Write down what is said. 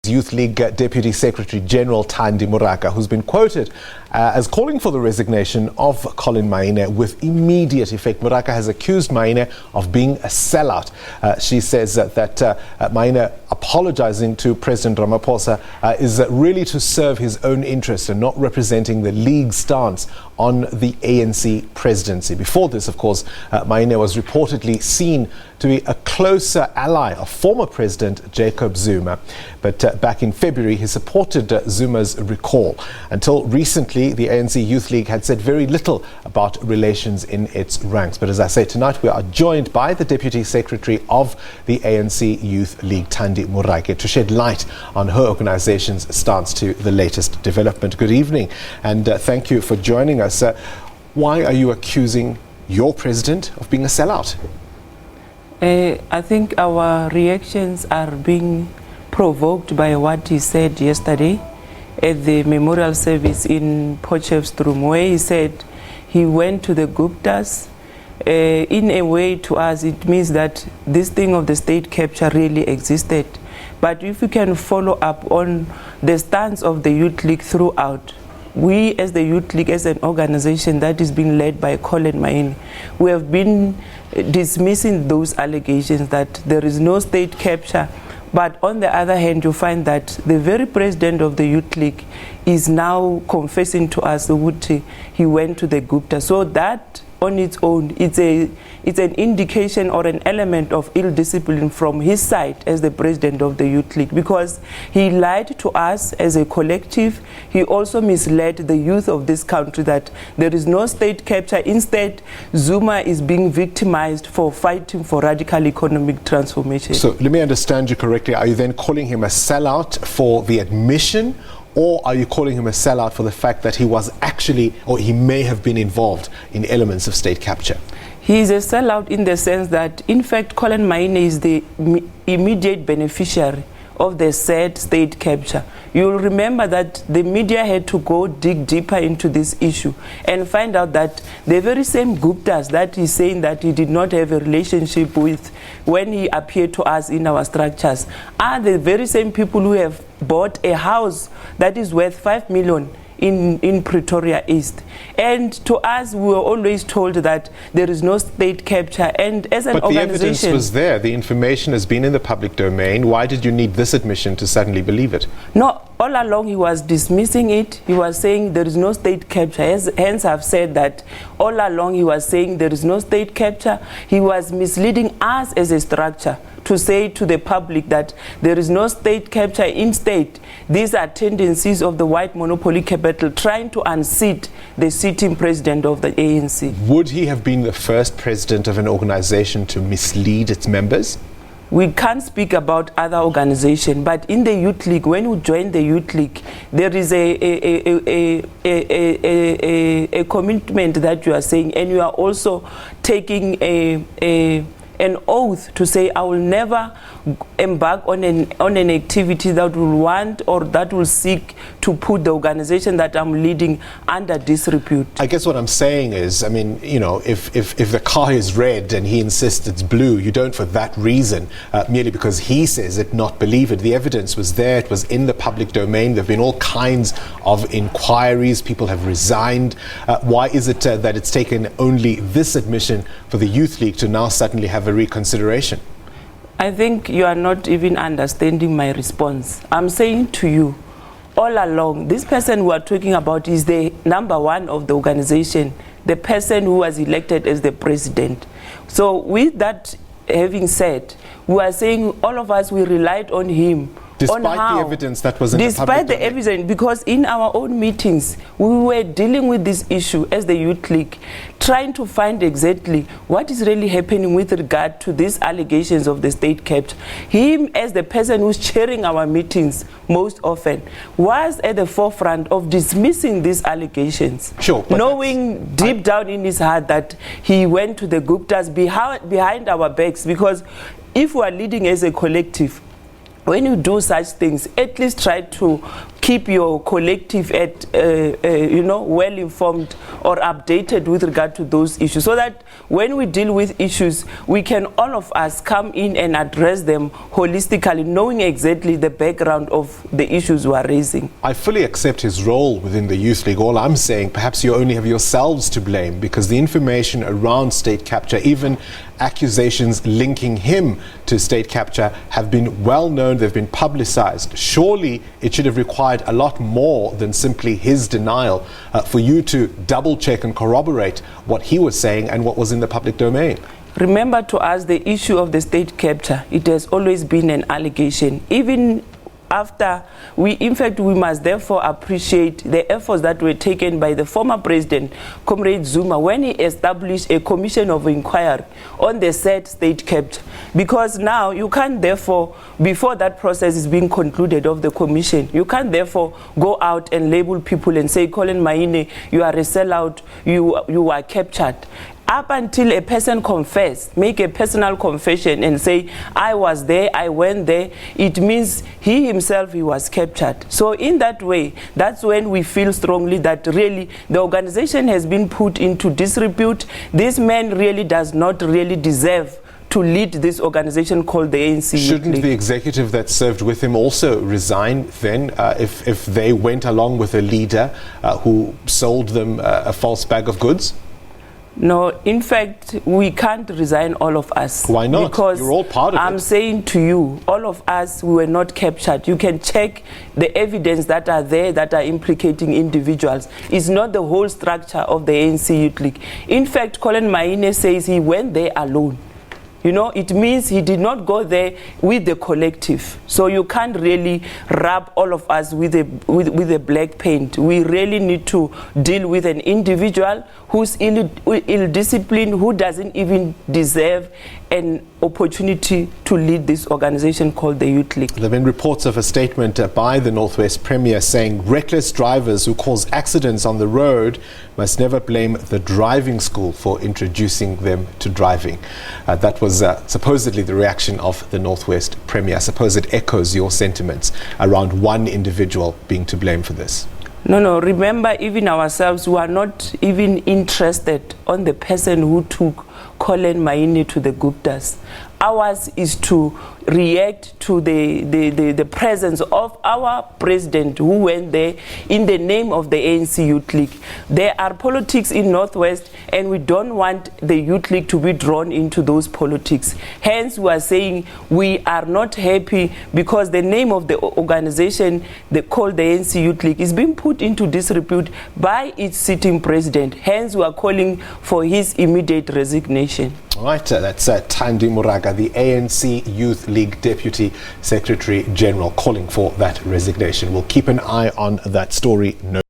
Youth League Deputy Secretary General Thandi Moraka, who's been quoted as calling for the resignation of Collen Maine with immediate effect. Moraka has accused Maine of being a sellout. She says that Maine apologizing to President Ramaphosa is really to serve his own interests and not representing the League's stance on the ANC presidency. Before this, of course, Maine was reportedly seen to be a closer ally of former President Jacob Zuma. But back in February, he supported Zuma's recall. Until recently, the ANC Youth League had said very little about relations in its ranks. But as I say, tonight we are joined by the Deputy Secretary of the ANC Youth League, Thandi Morake, to shed light on her organization's stance to the latest development. Good evening, and thank you for joining us. Why are you accusing your president of being a sellout? I think our reactions are being provoked by what he said yesterday at the memorial service in Potchefstroom, where he said he went to the Guptas. In a way, to us, it means that this thing of the state capture really existed. But if you can follow up on the stance of the Youth League throughout, we as the Youth League, as an organization that is being led by Collen Maine, we have been dismissing those allegations that there is no state capture. But on the other hand, you find that the very president of the Youth League is now confessing to us that he went to the Gupta. So that on its own, it's an indication or an element of ill discipline from his side as the president of the Youth League, because he lied to us as a collective. He also misled the youth of this country that there is no state capture. Instead, Zuma is being victimized for fighting for radical economic transformation. So let me understand you correctly. Are you then calling him a sellout for the admission, or are you calling him a sellout for the fact that he was actually, or he may have been involved in elements of state capture? He is a sellout in the sense that, in fact, Collen Maine is the immediate beneficiary of the said state capture. You'll remember that the media had to go dig deeper into this issue and find out that the very same Guptas that he's saying that he did not have a relationship with when he appeared to us in our structures are the very same people who have bought a house that is worth 5 million in Pretoria East. And to us, we were always told that there is no state capture. And as an organization... But the evidence was there. The information has been in the public domain. Why did you need this admission to suddenly believe it? No, all along he was dismissing it. He was saying there is no state capture. Hence, I've said that all along he was saying there is no state capture. He was misleading us as a structure to say to the public that there is no state capture. Instead, these are tendencies of the white monopoly capital trying to unseat the sitting president of the ANC. Would he have been the first president of an organization to mislead its members? We can't speak about other organizations, but in the Youth League, when you join the Youth League, there is a commitment that you are saying, and you are also taking an oath to say, I will never embark on an activity that will want or that will seek to put the organization that I'm leading under disrepute. I guess what I'm saying is, I mean, you know, if the car is red and he insists it's blue, you don't for that reason, merely because he says it, not believe it. The evidence was there. It was in the public domain. There have been all kinds of inquiries. People have resigned. Why is it that it's taken only this admission for the Youth League to now suddenly have a reconsideration? I think you are not even understanding my response. I'm saying to you, all along, this person we are talking about is the number one of the organization, the person who was elected as the president. So with that having said, we are saying all of us, we relied on him. Despite the evidence that was in the public domain? Despite the evidence, because in our own meetings, we were dealing with this issue as the Youth League, trying to find exactly what is really happening with regard to these allegations of the state capture. Him, as the person who's chairing our meetings most often, was at the forefront of dismissing these allegations. Sure. Knowing deep down in his heart that he went to the Guptas behind our backs, because if we are leading as a collective, when you do such things, at least try to keep your collective at, well informed or updated with regard to those issues, so that when we deal with issues, we can all of us come in and address them holistically, knowing exactly the background of the issues we are raising. I fully accept his role within the Youth League. All I'm saying, perhaps you only have yourselves to blame, because the information around state capture, even accusations linking him to state capture, have been well known, they've been publicized. Surely it should have required a lot more than simply his denial for you to double check and corroborate what he was saying and what was in the public domain. Remember, to us, the issue of the state capture, it has always been an allegation. Even after we must therefore appreciate the efforts that were taken by the former president, Comrade Zuma, when he established a commission of inquiry on the said state capture. Because now you can't therefore, before that process is being concluded of the commission, you can't therefore go out and label people and say, Collen Maine, you are a sellout, you are captured. Up until a person make a personal confession and say, I was there, I went there, it means he himself, he was captured. So in that way, that's when we feel strongly that really the organization has been put into disrepute. This man really does not really deserve to lead this organization called the ANC Youth League. Shouldn't the executive that served with him also resign then, if they went along with a leader who sold them a false bag of goods? No, in fact, we can't resign, all of us. Why not? Because you're all part of it. I'm saying to you, all of us, we were not captured. You can check the evidence that are there that are implicating individuals. It's not the whole structure of the ANC Youth League. In fact, Collen Maine says he went there alone. You know, it means he did not go there with the collective. So you can't really rub all of us with a black paint. We really need to deal with an individual who's ill-disciplined, who doesn't even deserve an opportunity to lead this organization called the Youth League. There have been reports of a statement by the Northwest Premier saying reckless drivers who cause accidents on the road must never blame the driving school for introducing them to driving. That was supposedly the reaction of the Northwest Premier. I suppose it echoes your sentiments around one individual being to blame for this. No, remember, even ourselves, we are not even interested on the person who took Collen Maine to the Guptas. Ours is to react to the presence of our president who went there in the name of the ANC Youth League. There are politics in Northwest, and we don't want the Youth League to be drawn into those politics. Hence, we are saying we are not happy because the name of the organization called the ANC Youth League is being put into disrepute by its sitting president. Hence, we are calling for his immediate resignation. All right, that's Thandi Moraka, the ANC Youth League Deputy Secretary General, calling for that resignation. We'll keep an eye on that story.